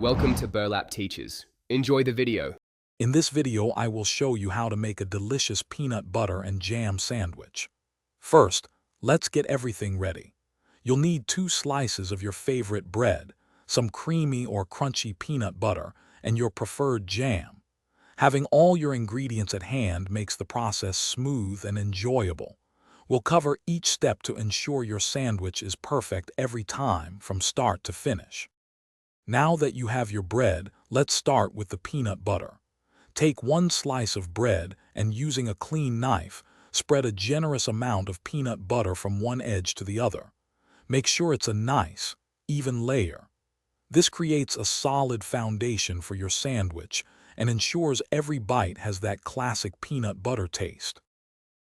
Welcome to Burlap Teachers. Enjoy the video. In this video, I will show you how to make a delicious peanut butter and jam sandwich. First, let's get everything ready. You'll need 2 slices of your favorite bread, some creamy or crunchy peanut butter, and your preferred jam. Having all your ingredients at hand makes the process smooth and enjoyable. We'll cover each step to ensure your sandwich is perfect every time from start to finish. Now that you have your bread, let's start with the peanut butter. Take 1 slice of bread and using a clean knife, spread a generous amount of peanut butter from one edge to the other. Make sure it's a nice, even layer. This creates a solid foundation for your sandwich and ensures every bite has that classic peanut butter taste.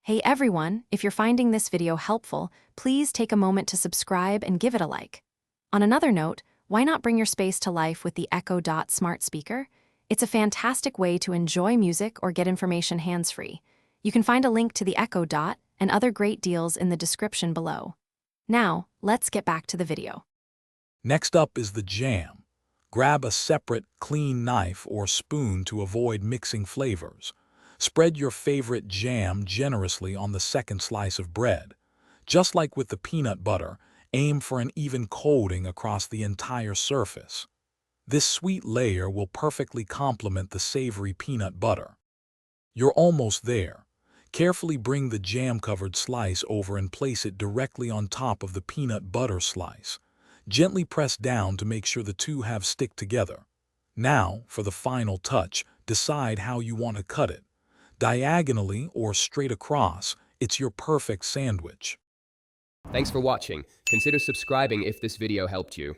Hey everyone, if you're finding this video helpful, please take a moment to subscribe and give it a like. On another note, why not bring your space to life with the Echo Dot smart speaker? It's a fantastic way to enjoy music or get information hands-free. You can find a link to the Echo Dot and other great deals in the description below. Now, let's get back to the video. Next up is the jam. Grab a separate, clean knife or spoon to avoid mixing flavors. Spread your favorite jam generously on the second slice of bread. Just like with the peanut butter, aim for an even coating across the entire surface. This sweet layer will perfectly complement the savory peanut butter. You're almost there. Carefully bring the jam-covered slice over and place it directly on top of the peanut butter slice. Gently press down to make sure the two have stick together. Now, for the final touch, decide how you want to cut it. Diagonally or straight across, it's your perfect sandwich. Thanks for watching. Consider subscribing if this video helped you.